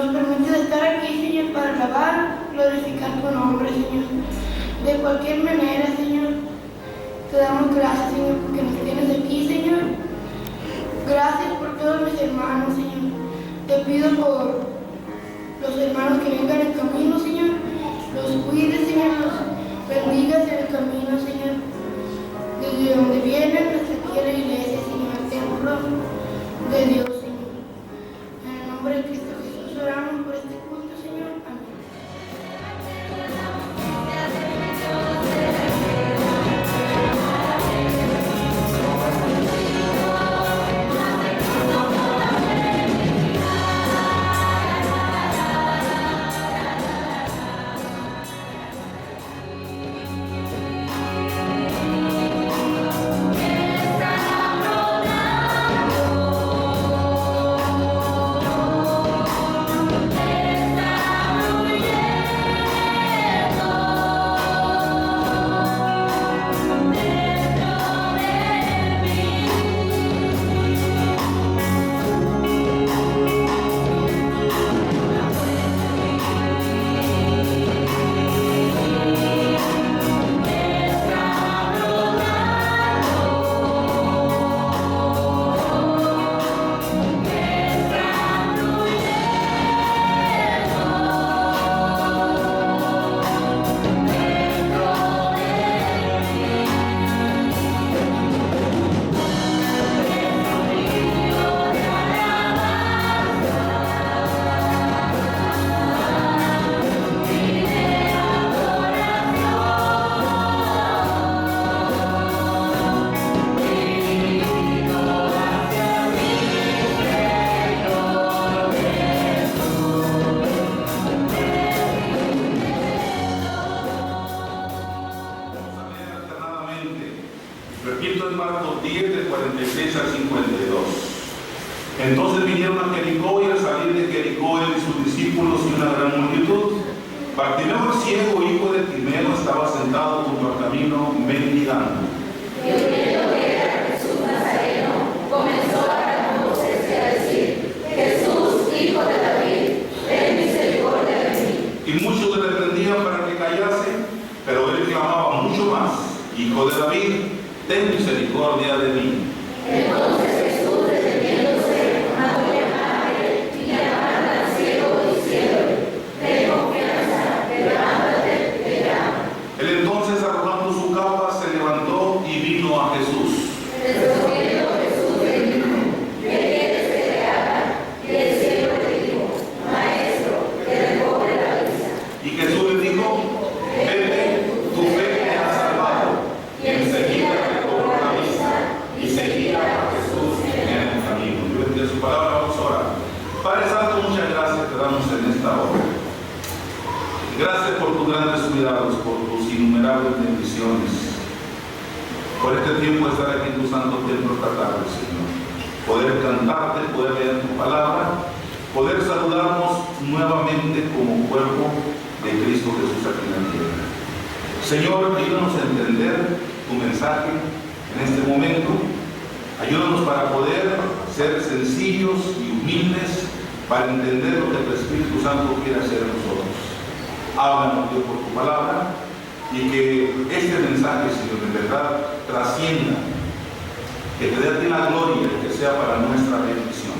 nos permites estar aquí, Señor, para alabar, glorificar tu nombre, Señor. De cualquier manera, Señor, te damos gracias, Señor, porque nos tienes aquí, Señor. Gracias por todos mis hermanos, Señor. Te pido por los hermanos que vengan en camino, Señor. Los cuides, Señor, los bendigas en el camino, Señor. Desde donde vienen hasta aquí a la iglesia, Señor, el templo de Dios, Señor. En el nombre de Cristo Jesús oramos por este culto, Señor. Amén. Repito, es Marcos 10, del 46 al 52. Entonces vinieron a Jericó, y al salir de Jericó él y sus discípulos y una gran multitud, Bartimeo el ciego, hijo de Timeo, estaba sentado junto al camino mendigando. Y oyendo que era Jesús Nazareno, comenzó a dar voces y a decir: Jesús, hijo de David, ten misericordia de mí. Y muchos le reprendían para que callase, pero él clamaba mucho más: Hijo de David, ten misericordia de mí. Entonces Jesús, deteniéndose, mandó llamar a él y llamando al ciego, diciéndole: ten confianza, levántate, te llama. Él entonces, arrojando su capa, se levantó y vino a Jesús. Respondiendo Jesús le dijo: ¿qué quieres que te haga? Y el ciego le dijo: Maestro, que recobre la vista. Y Jesús le dijo: vete, tu fe te ha salvado. Y enseguida recobró la vista y seguía a Jesús en el camino. Dios bendiga su palabra. Vamos a orar. Padre Santo, muchas gracias te damos en esta hora. Gracias por tus grandes cuidados, por tus innumerables bendiciones, por este tiempo de estar aquí en tu santo templo esta tarde, Señor. Poder cantarte, poder leer tu palabra, poder saludarnos nuevamente como cuerpo de Cristo Jesús aquí en la tierra. Señor, ayúdanos a entender tu mensaje en este momento. Ayúdanos para poder ser sencillos y humildes para entender lo que tu Espíritu Santo quiere hacer en nosotros. Háblanos, Dios, por tu palabra, y que este mensaje, Señor, en verdad trascienda, que te dé a ti la gloria y que sea para nuestra bendición.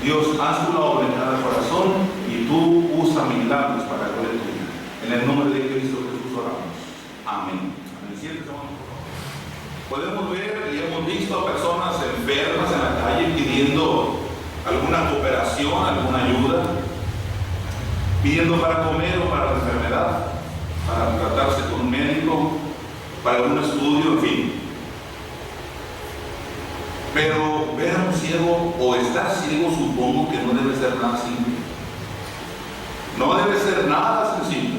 Dios, haz tu obra en cada corazón y tú usa milagros para la gloria tuya. En el nombre de Cristo Jesús oramos. Amén. Podemos ver y hemos visto a personas enfermas en la calle pidiendo alguna cooperación, alguna ayuda, pidiendo para comer o para la enfermedad, para tratarse con un médico, para algún estudio, en fin. Pero ver a un ciego o estar ciego, supongo que no debe ser nada simple. No debe ser nada sencillo.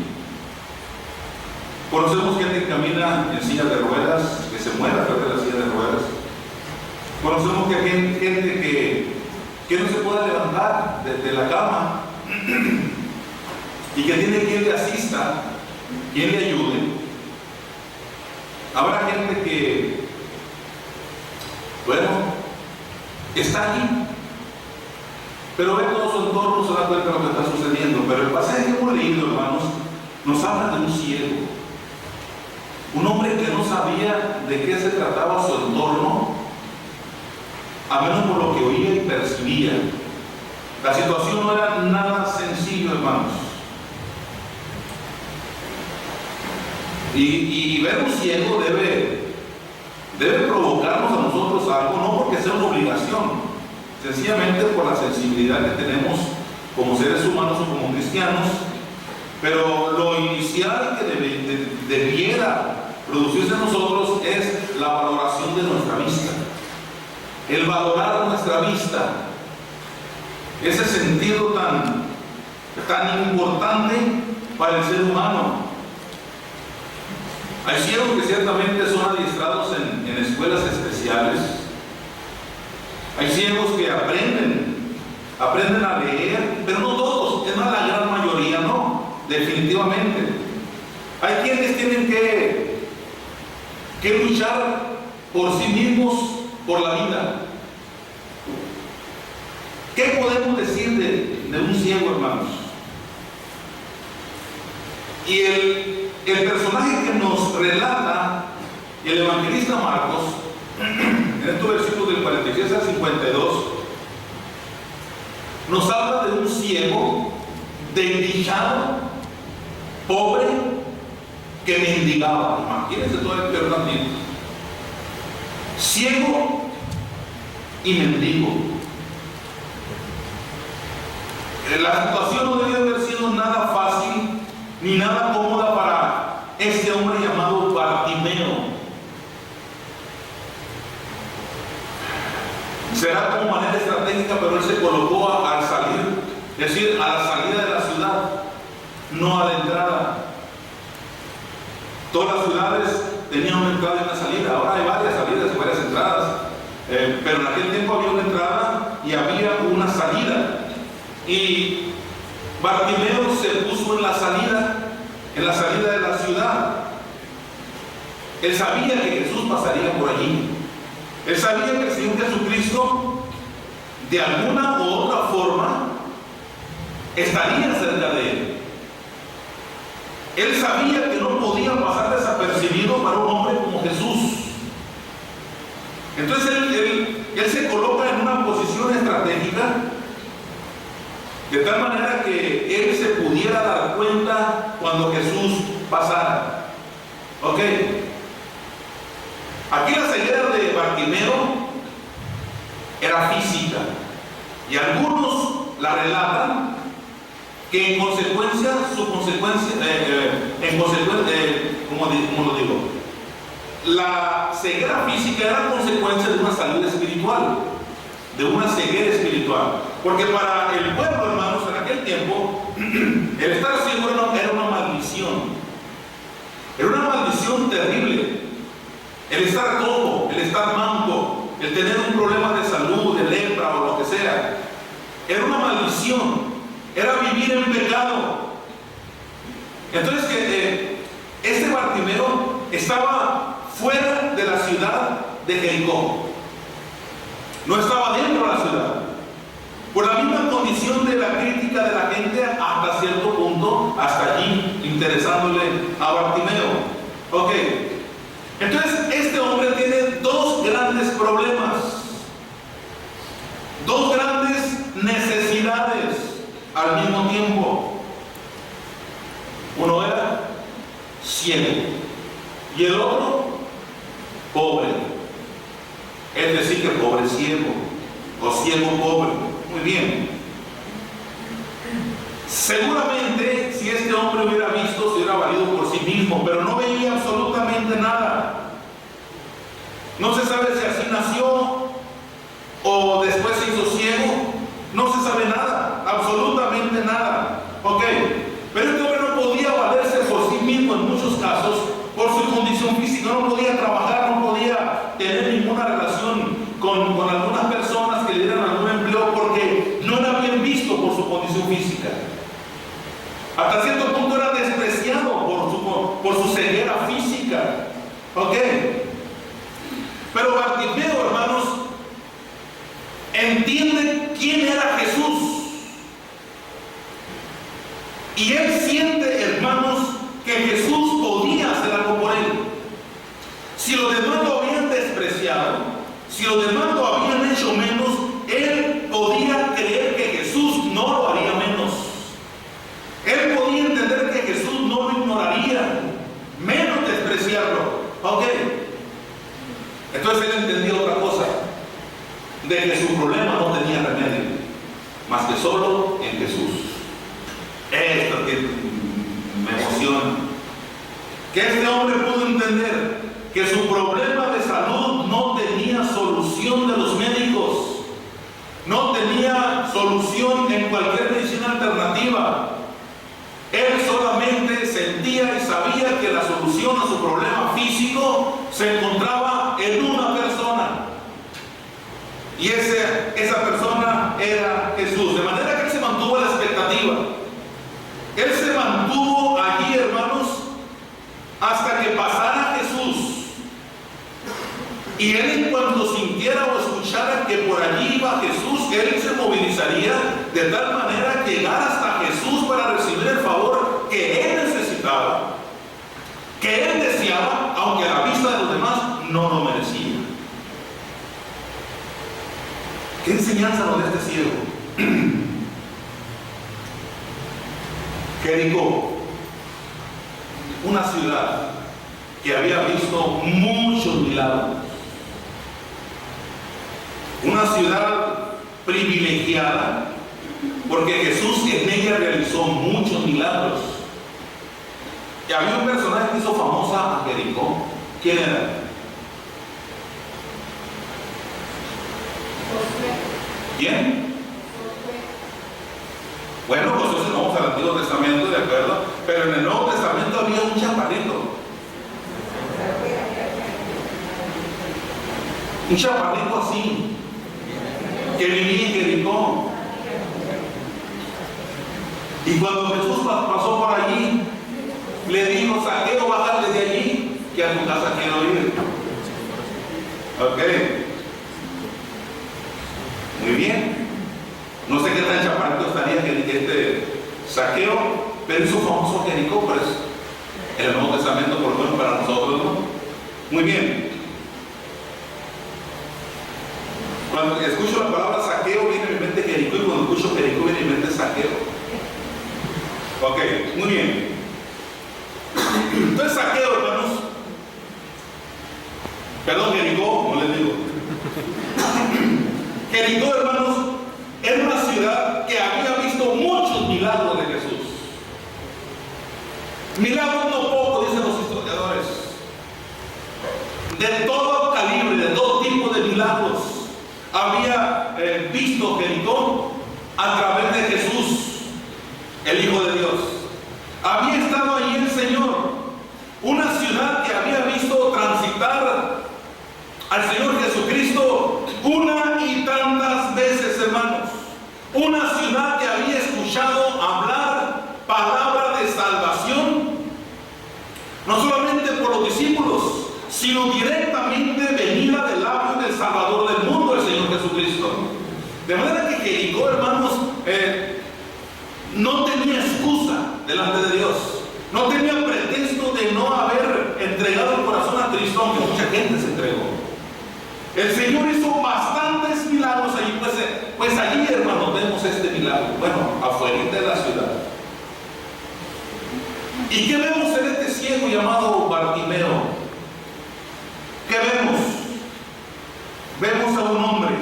Conocemos gente que camina en silla de ruedas, que se mueve a través de la silla de ruedas. Conocemos que hay gente que no se puede levantar de la cama y que tiene quien le asista, quien le ayude. Habrá gente que, bueno, está allí, pero ve todo su entorno, se da cuenta de lo que está sucediendo. Pero el pasaje que hemos leído, hermanos, nos habla de un ciego, un hombre que no sabía de qué se trataba su entorno, a menos por lo que oía y percibía. La situación no era nada sencillo, hermanos. Y ver un ciego debe provocarnos a nosotros algo, no porque sea una obligación, sencillamente por la sensibilidad que tenemos como seres humanos o como cristianos. Pero lo inicial que debiera producirse en nosotros es la valoración de nuestra vista, el valorar nuestra vista, ese sentido tan importante para el ser humano. Hay ciegos que ciertamente son adiestrados en escuelas especiales. Hay ciegos que aprenden a leer, pero no todos, es más, la gran mayoría no, definitivamente. Hay quienes tienen que luchar por sí mismos, por la vida. ¿Qué podemos decir de un ciego, hermanos? Y el personaje que nos relata el evangelista Marcos, en estos versículos del 46 al 52, nos habla de un ciego desdichado, pobre, que mendigaba. Imagínense todo el alternativo. Ciego y mendigo. La situación no debe haber sido nada fácil ni nada cómoda para este hombre llamado Bartimeo. Será como manera estratégica, pero él se colocó al salir, es decir, a la salida de la ciudad, no a la entrada. Todas las ciudades tenían una entrada y una salida. Ahora hay varias salidas y varias entradas, pero en aquel tiempo había una entrada y había una salida. Y Bartimeo se puso en la salida de la ciudad. Él sabía que Jesús pasaría por allí. Él sabía que el Señor Jesucristo, de alguna u otra forma, estaría cerca de él. Él sabía que no podía pasar desapercibido para un hombre como Jesús. Entonces él se coloca en una posición estratégica, de tal manera que él se pudiera dar cuenta cuando Jesús pasara. Ok. Aquí la ceguera de Bartimeo era física, y algunos la relatan que en consecuencia, ¿cómo lo digo? La ceguera física era consecuencia de una salud espiritual, de una ceguera espiritual. Porque para el pueblo, hermanos, en aquel tiempo, el estar ciego era una maldición. Era una maldición terrible. El estar cojo, el estar manco, el tener un problema de salud, de lepra o lo que sea, era una maldición. Era vivir en pecado. Entonces este Bartimeo estaba fuera de la ciudad de Jericó. No estaba dentro de la ciudad. Por la misma condición de la crítica de la gente, hasta cierto punto, hasta allí, interesándole a Bartimeo. Ok. Entonces, este hombre tiene dos grandes problemas, dos grandes necesidades al mismo tiempo. Uno era ciego y el otro pobre, es decir, que pobre ciego o ciego pobre. Muy bien. Seguramente si este hombre hubiera visto, se hubiera valido por sí mismo, pero no veía absolutamente nada. No se sabe si así nació o después se hizo ciego. No se sabe nada, absolutamente nada. Ok, pero este hombre no podía valerse por sí mismo en muchos casos por su condición física. No podía trabajar, no podía tener ninguna relación con algunas personas que le dieran algún empleo porque no era bien visto por su condición física. Hasta cierto punto era despreciado por su ceguera física. ¿Ok? Pero Bartimeo, hermanos, entiende quién era Jesús. él siente, hermanos, que Jesús podía hacer algo por él. Si los demás lo habían despreciado, si los demás lo habían hecho menos, él podía creer que Jesús no lo haría menos. Él podía entender que Jesús no lo ignoraría, menos despreciarlo. Ok. Entonces él entendía otra cosa, de que su problema no tenía remedio, más que solo en Jesús. Esto que me emociona, que este hombre pudo entender que su problema de salud no tenía solución de los médicos, no tenía solución en cualquier medicina alternativa. Él solamente sentía y sabía que la solución a su problema físico se encontraba en una persona. Y esa persona era Jesús. De manera que él se mantuvo a la expectativa. Él se mantuvo allí, hermanos, hasta que pasara Jesús. Y él, en cuanto sintiera o escuchara que por allí iba Jesús, él se movilizaría de tal manera que llegara hasta Jesús para recibir el favor que él necesitaba, que él deseaba, aunque a la vista de los demás no lo merecía. ¿Qué enseñanza nos da este ciego? Jericó, una ciudad que había visto muchos milagros, una ciudad privilegiada, porque Jesús en ella realizó muchos milagros. Y había un personaje que hizo famosa a Jericó. ¿Quién era? ¿Quién? Bueno, nosotros no vamos al Antiguo Testamento, de acuerdo, pero en el Nuevo Testamento había un chaparrito. Un chaparrito así, que vivía en Jericó. Y cuando Jesús pasó por allí, le dijo: Zaqueo, bájate de allí, que a tu casa quiero ir. Ok. Muy bien. No sé qué tan chaparrito estaría este Zaqueo, pero hizo famoso Jericó, pues, en el Nuevo Testamento, por lo menos para nosotros, ¿no? Muy bien. Cuando escucho la palabra Zaqueo, viene a mi mente Jericó, y cuando escucho Jericó, viene a mi mente Zaqueo. Ok, muy bien. Entonces Zaqueo, hermanos, perdón, Jericó, no les digo. Jericó, hermanos, era una ciudad que había visto muchos milagros de Jesús. Milagros no pocos, dicen los historiadores. De todo calibre, de todo tipo de milagros había visto Jericó a través de Jesús, el Hijo de Dios. Había estado allí el Señor, una ciudad que había visto transitar al Señor Jesucristo una y tantas veces, hermanos. Una ciudad que había escuchado hablar palabra de salvación, no solamente por los discípulos, sino directamente venida del labio del Salvador del mundo, el Señor Jesucristo. De manera que Jericó, hermanos, no tenía excusa delante de Dios, no tenía pretexto de no haber entregado el corazón a Cristo, aunque mucha gente se entregó. El Señor hizo bastantes milagros allí, pues allí, hermanos, vemos este milagro, bueno, afuera de la ciudad. ¿Y qué vemos en este ciego llamado Bartimeo? ¿Qué vemos? Vemos a un hombre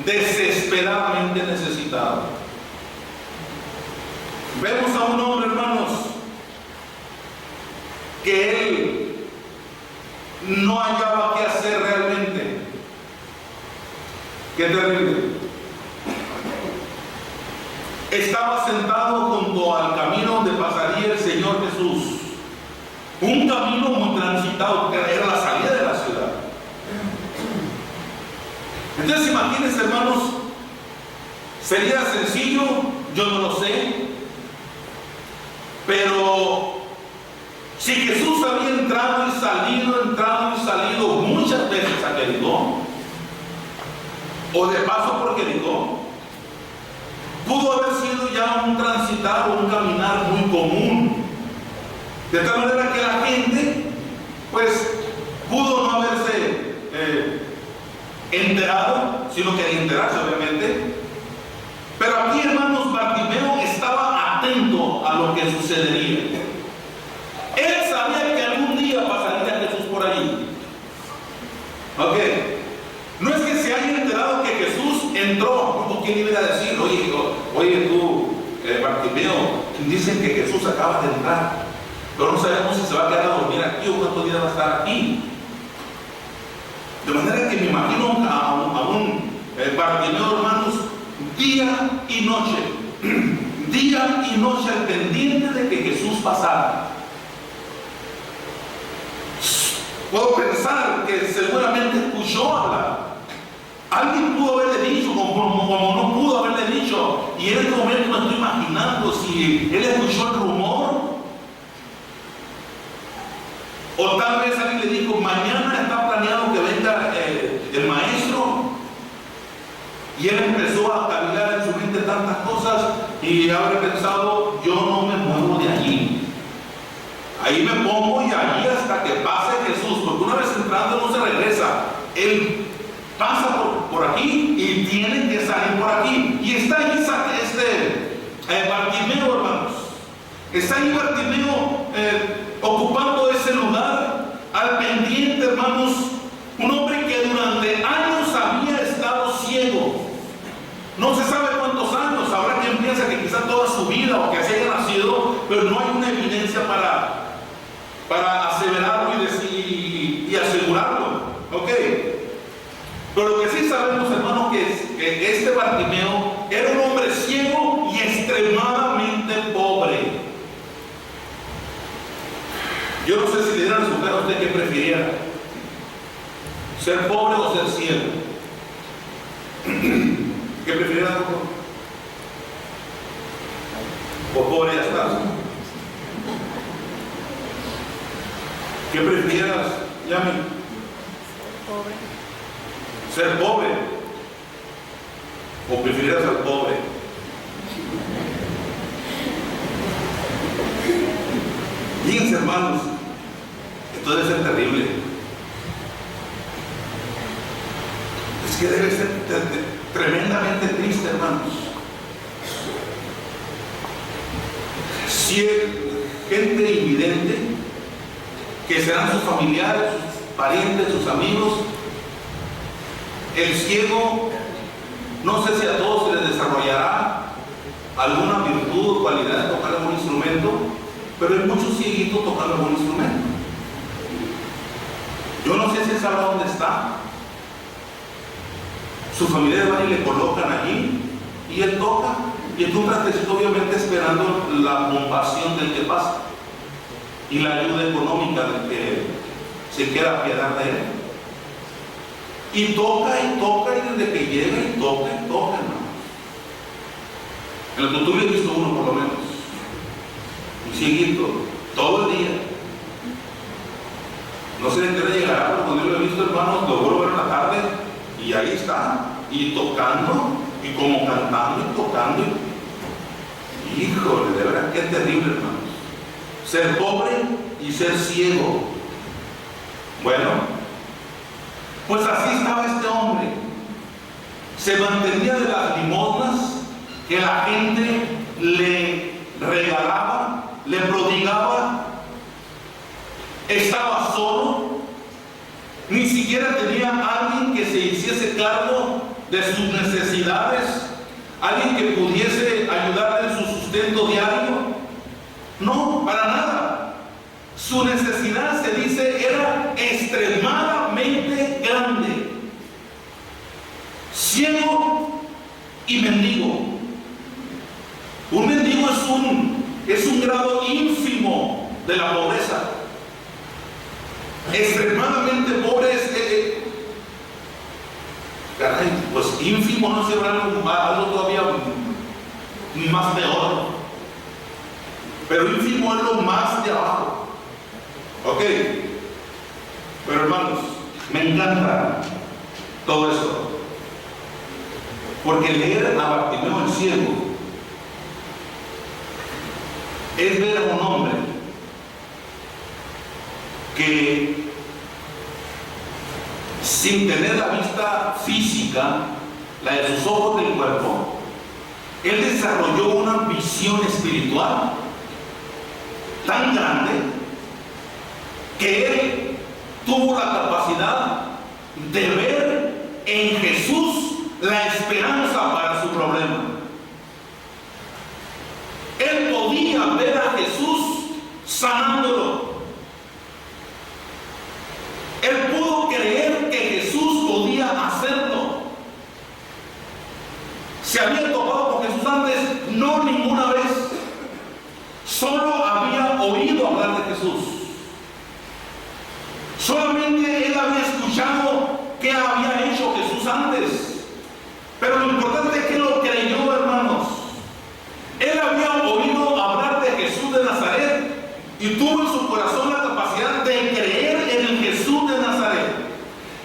desesperadamente necesitado. Vemos a un hombre, hermanos, que él no hallaba qué hacer realmente. Qué terrible. Estaba sentado junto al camino donde pasaría el Señor Jesús. Un camino muy transitado, que era la salida de la ciudad. Entonces imagínense, hermanos, sería sencillo, yo no lo sé, pero si Jesús había entrado y salido muchas veces a Jericó, o de paso por Jericó, pudo haber sido ya un transitar o un caminar muy común. De tal manera que la gente, pues, pudo no haberse enterado, si no quería enterarse, obviamente. Pero aquí, hermanos, Bartimeo estaba atento a lo que sucedería. Él sabía que algún día pasaría Jesús por allí. Ok. No es que se haya enterado que Jesús entró. ¿Cómo quién iba a decir? Oye tú, Bartimeo, dicen que Jesús acaba de entrar, pero no sabemos si se va a quedar a dormir aquí o cuántos días va a estar aquí. De manera que me imagino a un Bartimeo, hermanos, día y noche, día y noche al pendiente de que Jesús pasara. Puedo pensar que seguramente escuchó hablar. Alguien pudo haberle dicho, como no pudo haberle dicho. Y en este momento me estoy imaginando si él escuchó el rumor. O tal vez alguien le dijo, mañana está planeado que venga el maestro. Y él empezó a cavilar en su mente tantas cosas y habrá pensado, yo no me muevo de allí. Ahí me pongo y allí hasta que pase Jesús, porque una vez entrando no se regresa. Él pasa por aquí y tiene que salir por aquí. Y está ahí Bartimeo, hermanos. Está ahí Bartimeo ocupando ese lugar al pendiente, hermanos. Un hombre que durante años había estado ciego. No se sabe cuántos años. Habrá quien piensa que quizá toda su vida o que así haya nacido, pero no hay una evidencia para aseverarlo y asegurarlo. Ok. Pero lo que sí sabemos, hermano, que este Bartimeo era un hombre ciego y extremadamente pobre. Yo no sé si le dieran a escoger a usted qué prefiriera, ser pobre o ser ciego. ¿Qué prefiriera? O pobre ya estás. ¿Qué prefieras, Yami? Pobre. ¿Ser pobre? ¿O prefieras ser pobre? Fíjense, hermanos, esto debe ser terrible. Es que debe ser tremendamente triste, hermanos. Si gente invidente, que serán sus familiares, sus parientes, sus amigos. El ciego, no sé si a todos se les desarrollará alguna virtud o cualidad de tocar algún instrumento, pero hay muchos cieguitos tocando algún instrumento. Yo no sé si él sabe dónde está. Sus familiares van y le colocan allí y él toca, y en un trastecito, obviamente esperando la compasión del que pasa y la ayuda económica del que se quiera apiadar de él. Y toca y desde que llega y toca, hermano. En el tuturio he visto uno por lo menos, un cieguito, todo el día. No sé de qué llegará, pero cuando yo lo he visto, hermanos, lo vuelvo a ver en la tarde y ahí está, y tocando, y como cantando y tocando. Híjole, de verdad, qué terrible, hermanos. Ser pobre y ser ciego. Bueno, pues así estaba este hombre. Se mantenía de las limosnas que la gente le regalaba, le prodigaba. Estaba solo. Ni siquiera tenía alguien que se hiciese cargo de sus necesidades, alguien que pudiese ayudarle en su sustento diario. No, para nada. Su necesidad, se dice, era extremadamente grande. Ciego y mendigo. Un mendigo es un grado ínfimo de la pobreza. Extremadamente pobre caray, pues ínfimo, no sé, algo todavía más peor. Pero ínfimo es lo más de abajo. Ok. Pero hermanos, me encanta todo esto. Porque leer a Bartimeo el ciego es ver a un hombre que, sin tener la vista física, la de sus ojos del cuerpo, él desarrolló una visión espiritual tan grande que él tuvo la capacidad de ver en Jesús la esperanza para su problema. Él podía ver a Jesús sanándolo. Él pudo creer que Jesús podía hacerlo. Se había topado con Jesús antes, no ninguna vez. Solo había oído hablar de Jesús. Solamente él había escuchado qué había hecho Jesús antes. Pero lo importante es que lo creyó, hermanos. Él había oído hablar de Jesús de Nazaret y tuvo en su corazón la capacidad de creer en el Jesús de Nazaret.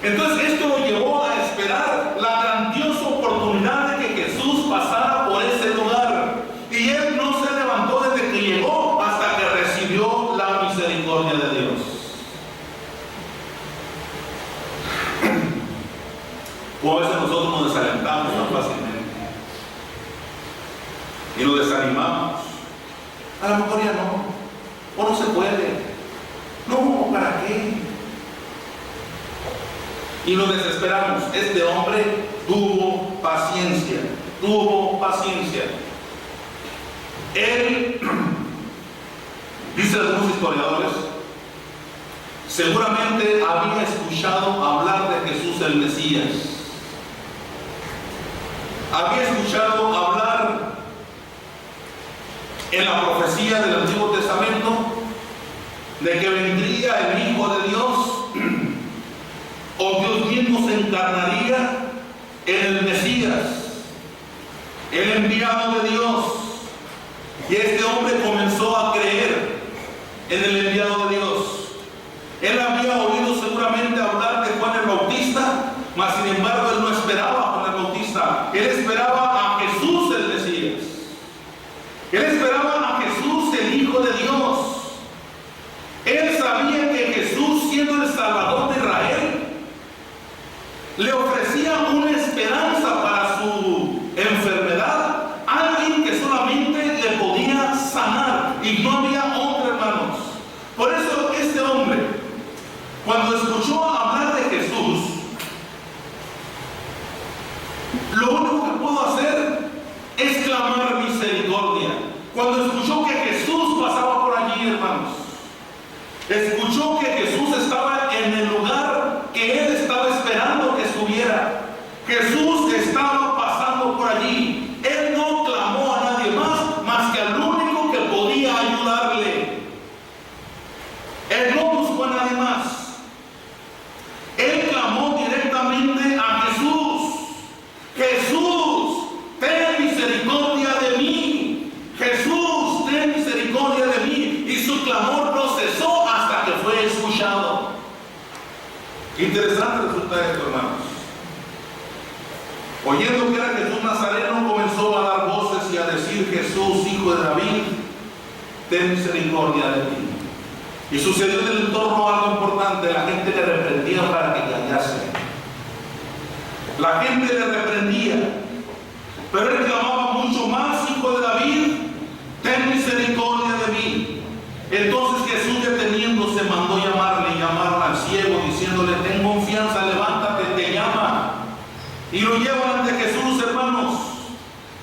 Entonces esto lo llevó a esperar la grandiosa oportunidad de que Jesús pasara por ese lugar. Y él no se levantó desde que llegó hasta que recibió la misericordia de Dios. O a veces nosotros nos desalentamos tan fácilmente y nos desanimamos. A lo mejor ya no, o no se puede. No, ¿para qué? Y nos desesperamos. Este hombre tuvo paciencia, tuvo paciencia. Él, dice algunos historiadores, seguramente había escuchado hablar de Jesús el Mesías. Había escuchado hablar en la profecía del Antiguo Testamento de que vendría el Hijo de Dios, o Dios mismo se encarnaría en el Mesías, el enviado de Dios. Y este hombre comenzó a creer en el enviado de Dios. Él había oído seguramente hablar de Juan el Bautista, mas sin embargo él no esperaba a Juan el Bautista. Él esperaba a Jesús el Mesías. Él esperaba a Jesús el Hijo de Dios. Él sabía que Jesús, siendo el Salvador de Israel, le ofrecía una esperanza para su enfermedad, alguien que solamente le podía sanar, y no había otro, hermanos. Por eso este hombre, cuando escuchó hablar de Jesús, lo único que pudo hacer es clamar misericordia. Cuando escuchó que Jesús pasaba por allí, hermanos, escuchó que Jesús estaba en el lugar que él estaba esperando que estuviera. Jesús estaba pasando por allí. Él no clamó a nadie más que al único que podía ayudarle. Él no buscó a nadie más. Él clamó directamente a Jesús. Jesús, ten misericordia de mí. Jesús, ten misericordia de mí. Y su clamor no cesó hasta que fue escuchado. Interesante resulta esto, hermanos. Oyendo que era Jesús Nazareno, comenzó a dar voces y a decir: Jesús, hijo de David, ten misericordia de ti. Y sucedió en el entorno algo importante. La gente le reprendía para que callase. La gente le reprendía, pero él clamaba mucho más: Hijo de David, ten misericordia de mí. Entonces Jesús, deteniéndose, mandó llamarle, y llamaron al ciego, diciéndole: ten confianza, levántate, te llama. Y lo llevan ante Jesús, hermanos.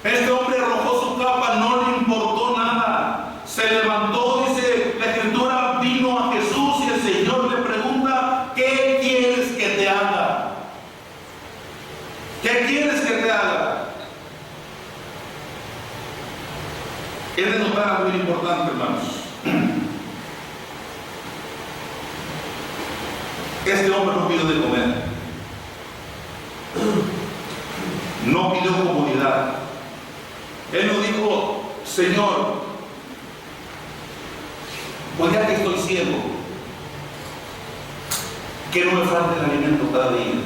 Este hombre arrojó su capa, no le importó nada. Se levantó, dice la Escritura, vino a Jesús, y el Señor le pregunta: ¿qué quieres que te haga? ¿Qué quieres que te haga? Es de notar algo muy importante, hermanos. Este hombre no pidió de comer, no pidió comodidad. Él no dijo: Señor, pues ya que estoy ciego, que no me falte el alimento cada día.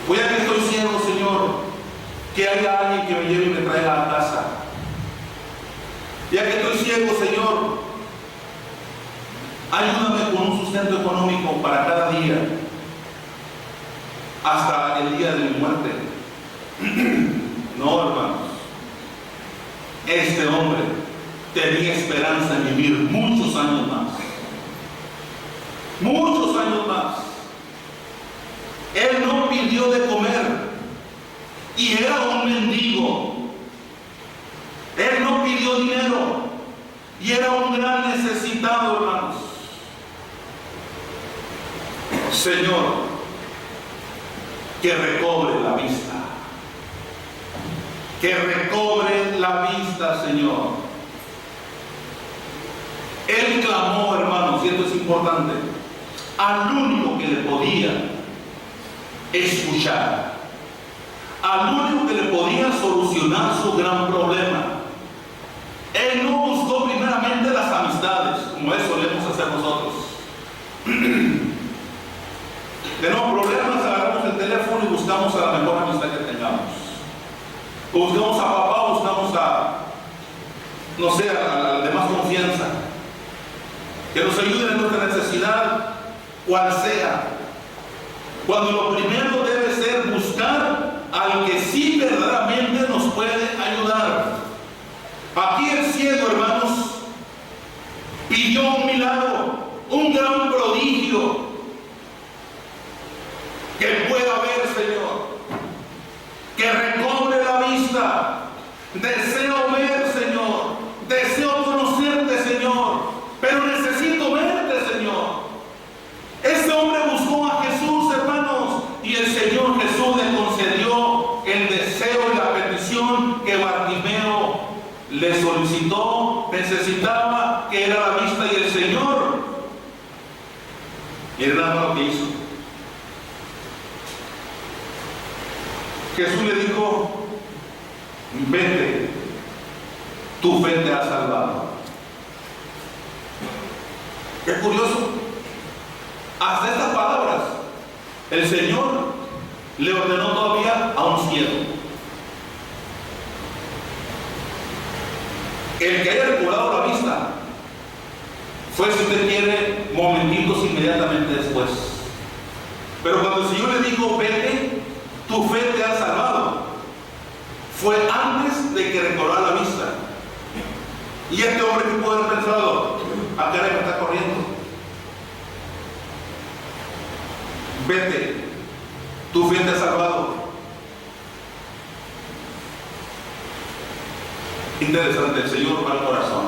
Pues ya que estoy ciego, Señor, que haya alguien que me lleve y me traiga a casa. Ya que estoy ciego, Señor, ayúdame con un sustento económico para cada día, hasta el día de mi muerte. No, hermanos. Este hombre tenía esperanza en vivir muchos años más. Muchos años más. Él no pidió de comer y era un mendigo. Él no pidió dinero y era un gran necesitado, hermanos. Señor, que recobre la vista. Que recobre la vista, Señor. Él clamó, hermanos, y esto es importante, al único que le podía escuchar, al único que le podía solucionar su gran problema. Él no buscó primeramente las amistades, como eso solemos hacer nosotros. Tenemos problemas, agarramos el teléfono y buscamos a la mejor amistad que tengamos. Buscamos a papá, buscamos a, no sé, a la de más confianza, que nos ayuden en nuestra necesidad, cual sea. Cuando lo primero debe ser buscar al que sí verdaderamente nos puede ayudar. Aquí el ciego, hermanos, pidió un milagro, un gran prodigio, que pueda ver, Señor, que recobre la vista. Deseo ver, Señor, deseo conocerte, Señor, pero necesito verte, Señor. Este hombre buscó a Jesús, hermanos, y el Señor Jesús le concedió el deseo y la petición que Bartimeo le solicitó, necesitaba, que era la vista, y el Señor, miren nada más lo que hizo. Jesús le dijo: vete, tu fe te ha salvado. Qué curioso. Hasta estas palabras el Señor le ordenó todavía a un ciego. El que haya recobrado la vista fue, si usted quiere, momentitos inmediatamente después. Pero cuando el Señor le dijo: vete, tu fe te ha salvado, fue antes de que recobrara la vista. Y este hombre, que puede haber pensado: ¿a qué hora me está corriendo? Vete, tu fe te ha salvado. Interesante, el Señor va al corazón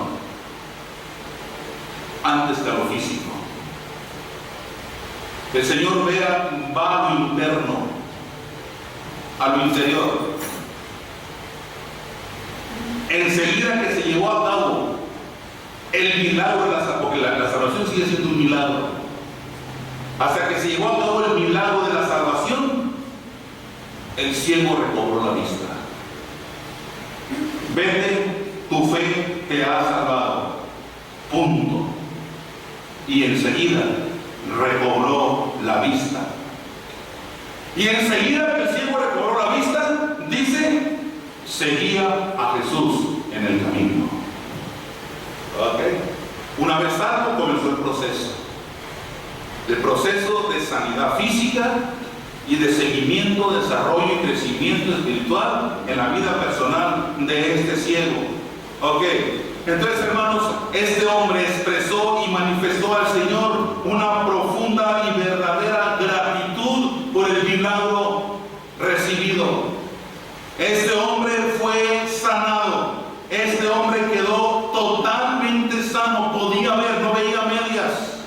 antes que a lo físico. El Señor va a lo interno, a lo interior. Enseguida que se llevó a cabo el milagro de la salvación, porque la salvación sigue siendo un milagro, hasta que se llevó a cabo el milagro de la salvación, el ciego recobró la vista. Vete, tu fe te ha salvado. Punto. Y enseguida recobró la vista. Y enseguida que el ciego recobró la vista, dice, seguía a Jesús en el camino. ¿Ok? Una vez salvo, comenzó el proceso. El proceso de sanidad física y de seguimiento, desarrollo y crecimiento espiritual en la vida personal de este ciego. Ok, entonces, hermanos, este hombre expresó y manifestó al Señor una profunda y verdadera gratitud por el milagro recibido. Este hombre fue sanado. Este hombre quedó totalmente sano. Podía ver, no veía medias.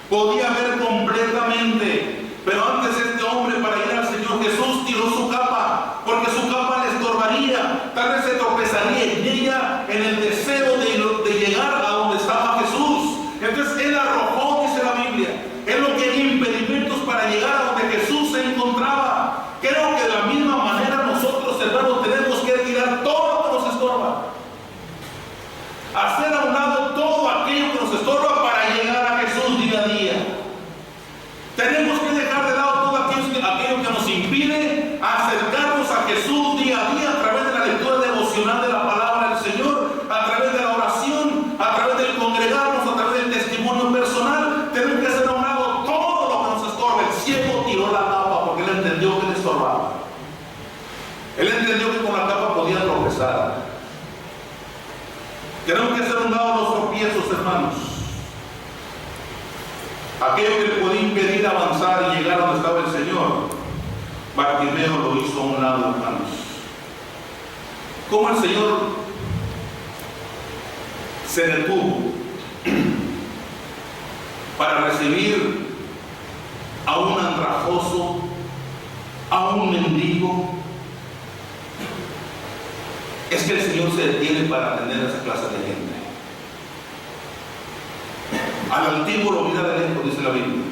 Podía ver completamente. Pero antes este hombre, para ir al Señor Jesús, tiró su capa, porque su capa le estorbaría. Tal vez se tropezaría en ella en el deseo de llegar a donde estaba Jesús. Entonces él arrojó, dice la Biblia, él no quería impedimentos para llegar a donde Jesús se encontraba. Creo que de la misma manera nosotros, hermanos, tenemos que tirar todo lo que nos estorba, hacer a un lado todo aquello que nos estorba para llegar a Jesús día a día. Tenemos que dejar de lado todo aquello que nos impide acercarnos a Jesús día a día, a través de la lectura devocional de la palabra del Señor, a través de la oración, entendió que le estorbaba. Él entendió que con la capa podía tropezar. Tenemos que hacer un lado los tropiezos, hermanos. Aquello que le podía impedir avanzar y llegar a donde estaba el Señor, Bartimeo lo hizo a un lado, hermanos. ¿Cómo el Señor se detuvo para recibir a un andrajoso, a un mendigo? Es que el Señor se detiene para atender a esa clase de gente. Al altivo lo mira de lejos, dice la Biblia,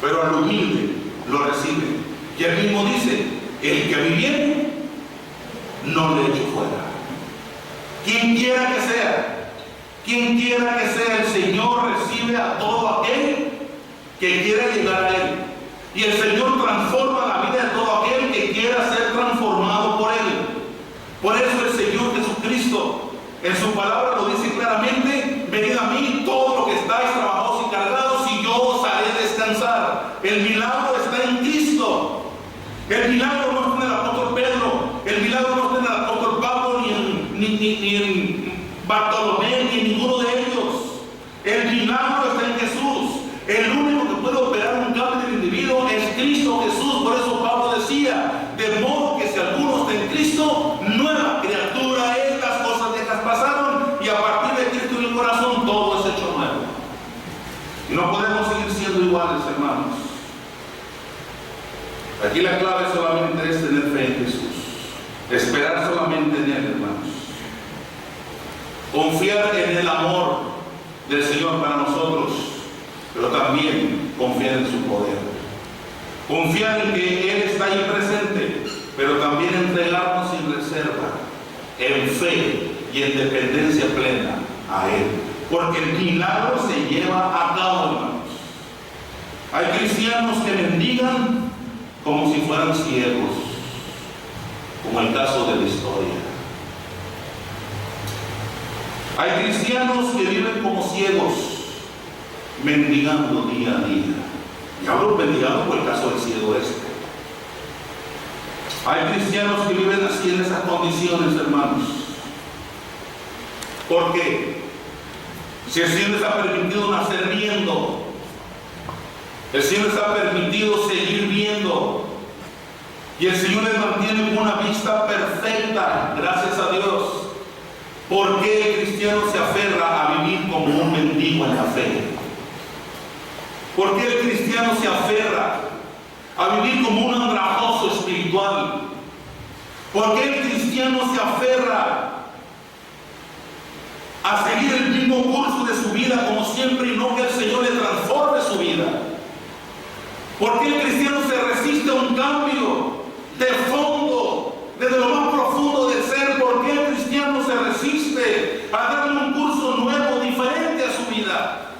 pero al humilde lo recibe. Y él mismo dice: el que a mí viene, no le echo fuera. Quien quiera que sea, el Señor recibe a todo aquel que quiera llegar a Él. Y el Señor transforma la vida de todo aquel que quiera ser transformado por Él. Por eso el Señor Jesucristo en su palabra lo dice claramente: venid a mí todos los que estáis trabajados y cargados, y yo os haré descansar. El milagro está en Cristo. El milagro no está en el apóstol Pedro, el milagro no está en el apóstol Pablo, ni en Bartolomé, ni en ninguno de ellos. El milagro está en Jesús. El único que puede operar un cambio del individuo es Cristo Jesús. Por eso Pablo decía: de modo que si alguno está en Cristo, nueva criatura es, las cosas viejas pasaron, y a partir de Cristo en el corazón todo es hecho nuevo. Y no podemos seguir siendo iguales, hermanos. Aquí la clave solamente es tener fe en Jesús, esperar solamente en Él, hermanos, confiar en el amor del Señor para nosotros, pero también confiar en su poder, confiar en que Él está ahí presente, pero también entregarnos sin reserva, en fe y en dependencia plena a Él, porque el milagro se lleva a cabo, hermanos. Hay cristianos que mendigan como si fueran ciegos, como el caso de la historia. Hay cristianos que viven como ciegos, mendigando día a día. Y hablo mendigando por el caso del ciego este. Hay cristianos que viven así, en esas condiciones, hermanos. ¿Por qué? Si el Señor les ha permitido nacer viendo, el Señor les ha permitido seguir viendo, y el Señor les mantiene con una vista perfecta, gracias a Dios. ¿Por qué el cristiano se aferra a vivir como un mendigo en la fe? ¿Por qué el cristiano se aferra a vivir como un andrajoso espiritual? ¿Por qué el cristiano se aferra a seguir el mismo curso de su vida como siempre y no que el Señor le transforme su vida? ¿Por qué el cristiano se resiste a un cambio de fondo, desde lo más profundo del ser? ¿Por qué el cristiano se resiste a darle un curso nuevo, diferente a su vida?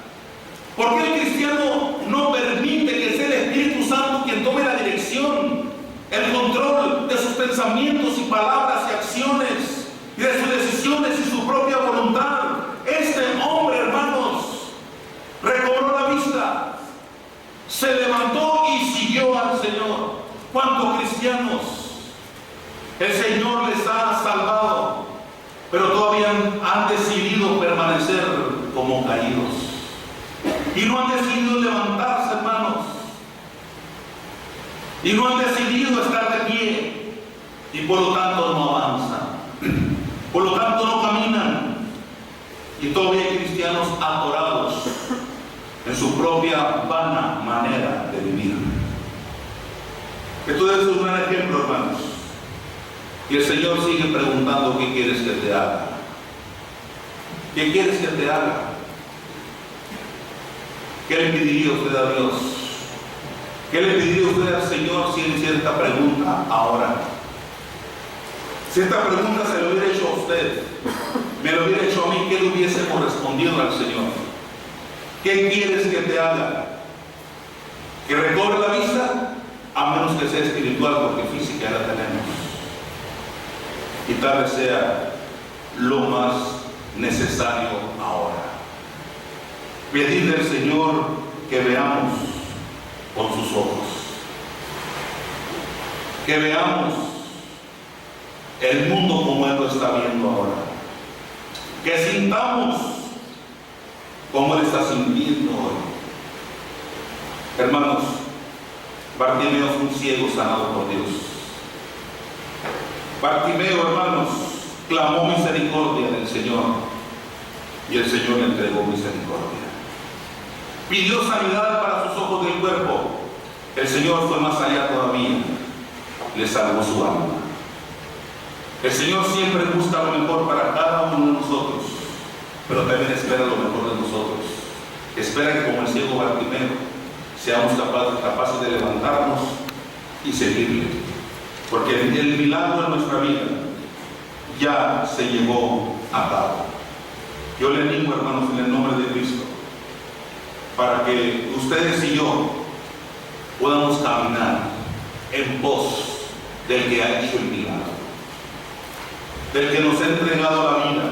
¿Por qué el cristiano no permite que sea el Espíritu Santo quien tome la dirección, el control de sus pensamientos y palabras y acciones, y de sus decisiones y su propia voluntad? Este hombre, hermanos, recobró la vista, se levantó y siguió al Señor. ¿Cuántos cristianos el Señor les ha salvado, pero todavía han decidido permanecer como caídos? Y no han decidido levantarse, hermanos. Y no han decidido estar de pie. Y por lo tanto no avanzan. Por lo tanto no caminan. Y todavía hay cristianos atorados en su propia vana manera de vivir. Esto es un gran ejemplo, hermanos. Y el Señor sigue preguntando: ¿qué quieres que te haga? ¿Qué quieres que te haga? ¿Qué le pediría usted a Dios? ¿Qué le pediría usted al Señor si él hiciera esta pregunta ahora? Si esta pregunta se lo hubiera hecho a usted, me lo hubiera hecho a mí, ¿qué le hubiésemos respondido al Señor? ¿Qué quieres que te haga? ¿Que recobre la vista? A menos que sea espiritual, porque física ya la tenemos. Y tal vez sea lo más necesario ahora. Pedirle al Señor que veamos con sus ojos, que veamos el mundo como Él lo está viendo ahora, que sintamos como Él está sintiendo hoy. Hermanos, Bartimeo fue un ciego sanado por Dios. Bartimeo, hermanos, clamó misericordia del Señor y el Señor le entregó misericordia. Pidió sanidad para sus ojos del cuerpo. El Señor fue más allá todavía, le salvó su alma. El Señor siempre busca lo mejor para cada uno de nosotros, pero también espera lo mejor de nosotros. Espera que como el ciego Bartimeo seamos capaces de levantarnos y seguirle, porque el milagro de nuestra vida ya se llevó a cabo. Yo le animo, hermanos, en el nombre de Cristo, para que ustedes y yo podamos caminar en pos del que ha hecho el milagro, del que nos ha entregado la vida,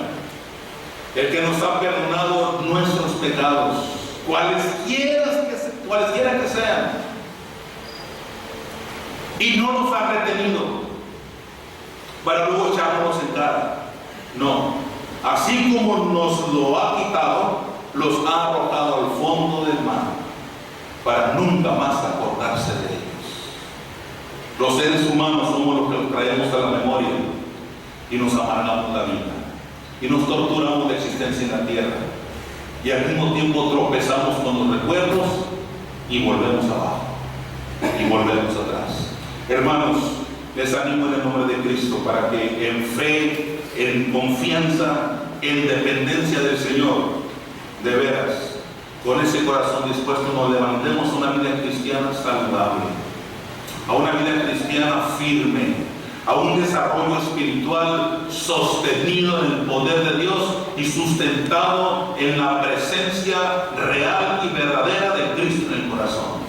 el que nos ha perdonado nuestros pecados, cualesquiera que sean, y no nos ha retenido para luego echárnoslos en cara. No, así como nos lo ha quitado, los ha arrojado al fondo del mar para nunca más acordarse de ellos. Los seres humanos somos los que los traemos a la memoria y nos amargamos la vida y nos torturamos la existencia en la tierra, y al mismo tiempo tropezamos con los recuerdos y volvemos abajo y volvemos atrás. Hermanos, les animo en el nombre de Cristo para que en fe, en confianza, en dependencia del Señor, de veras, con ese corazón dispuesto, nos levantemos a una vida cristiana saludable, a una vida cristiana firme, a un desarrollo espiritual sostenido en el poder de Dios y sustentado en la presencia real y verdadera de Cristo en el corazón.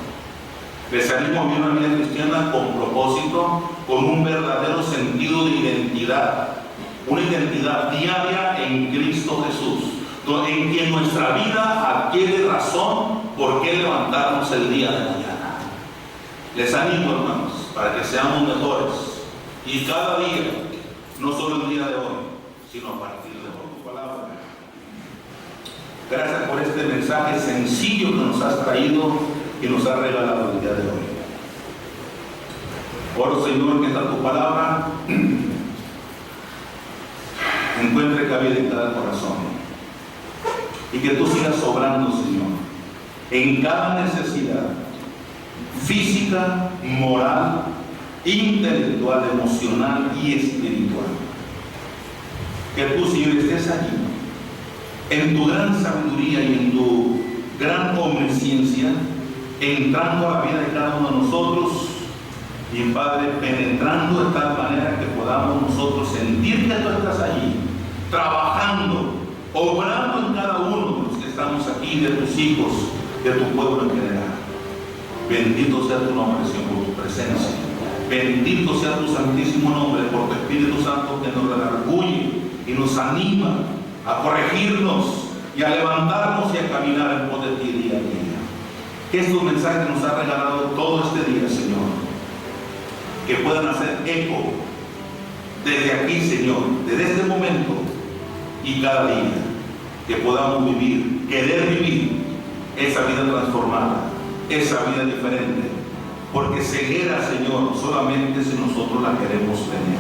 Les animo a vivir una vida cristiana con propósito, con un verdadero sentido de identidad, una identidad diaria en Cristo Jesús, en quien nuestra vida adquiere razón por qué levantarnos el día de mañana. Les animo, hermanos, para que seamos mejores. Y cada día, no solo el día de hoy, sino a partir de hoy, tu palabra. Gracias por este mensaje sencillo que nos has traído y nos has regalado el día de hoy. Oro, Señor, que esta tu palabra encuentre cabida en cada corazón y que tú sigas obrando, Señor, en cada necesidad física, moral, intelectual, emocional y espiritual. Que tú, Señor, estés allí en tu gran sabiduría y en tu gran omnisciencia, entrando a la vida de cada uno de nosotros y, Padre, penetrando de tal manera que podamos nosotros sentir que tú estás allí, trabajando, obrando en cada uno de los que estamos aquí, de tus hijos, de tu pueblo en general. Bendito sea tu nombre, Señor, por tu presencia. Bendito sea tu santísimo nombre por tu Espíritu Santo, que nos redarguye y nos anima a corregirnos y a levantarnos y a caminar en pos de ti día a día. Que estos mensajes nos ha regalado todo este día, Señor, que puedan hacer eco desde aquí, Señor, desde este momento y cada día, que podamos vivir, querer vivir esa vida transformada, esa vida diferente. Porque ceguera, Señor, solamente si nosotros la queremos tener,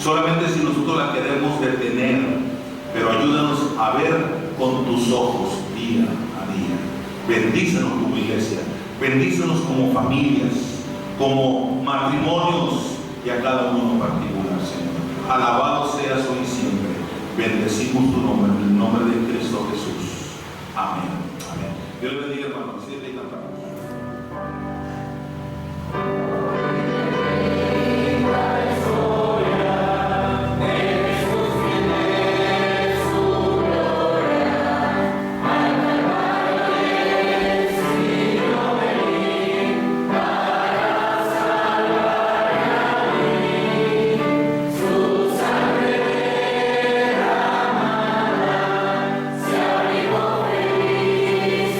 solamente si nosotros la queremos detener, pero ayúdanos a ver con tus ojos día a día. Bendícenos como iglesia, bendícenos como familias, como matrimonios y a cada uno en particular, Señor. Alabado seas hoy y siempre. Bendecimos tu nombre en el nombre de Cristo Jesús. Amén. Amén. Dios le bendiga, hermano. Siete y cantamos. Se abrigó feliz,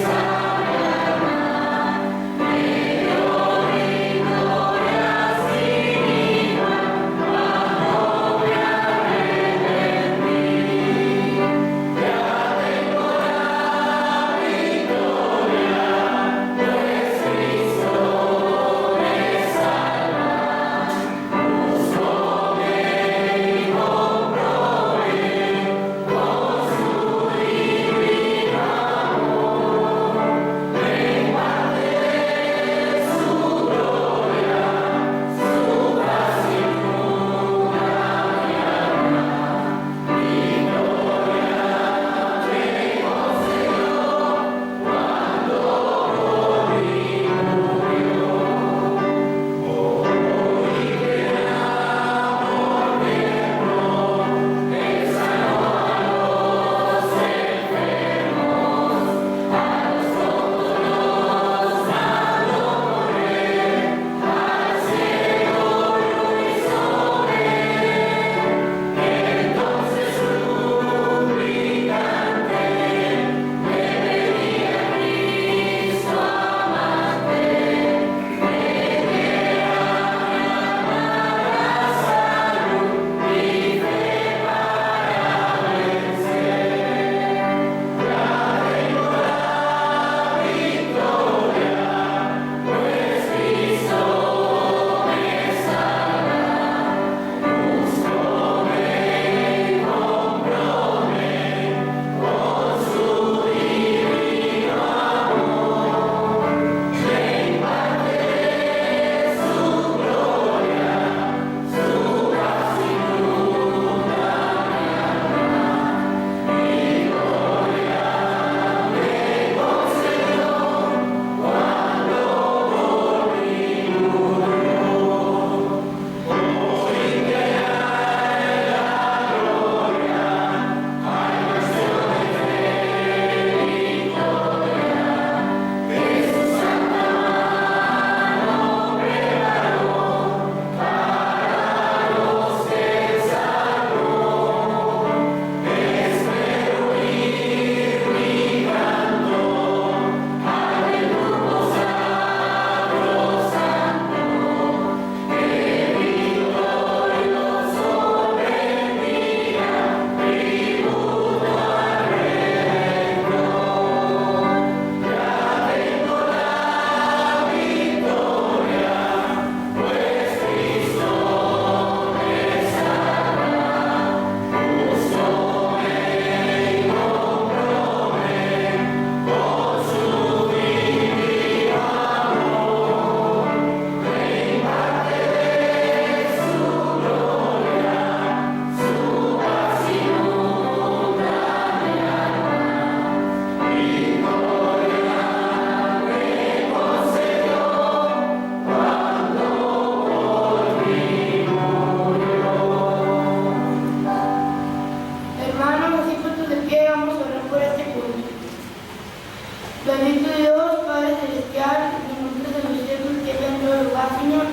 Señor.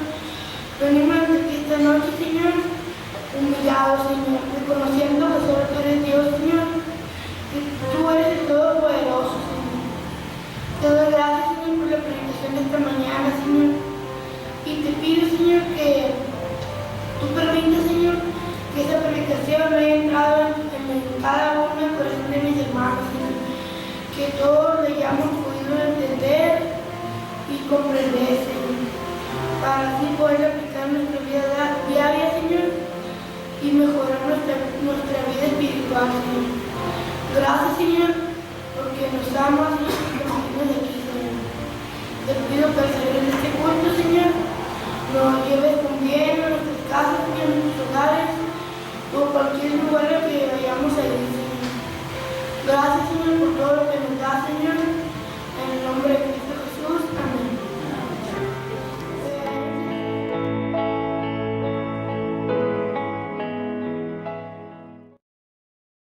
Venimos ante ti esta noche, Señor, humillados, Señor, reconociendo que solo tú eres Dios, Señor, que tú eres el Todopoderoso, Señor. Te doy gracias, Señor, por la predicación de esta mañana, Señor, y te pido, Señor, que tú permitas, Señor, que esa predicación haya entrado en cada uno del corazón de mis hermanos, Señor, que todos le hayamos podido entender y comprender, Señor, para así poder aplicar nuestra vida diaria, Señor, y mejorar nuestra vida espiritual, Señor. Gracias, Señor, porque nos amas y nos tienes aquí, Señor. Te pido que al salir de este culto, Señor, nos lleves con bien a nuestras casas, Señor, a nuestros hogares, o cualquier lugar al que vayamos a ir, Señor. Gracias, Señor, por todo lo que nos da, Señor. En el nombre de Cristo Jesús. Amén.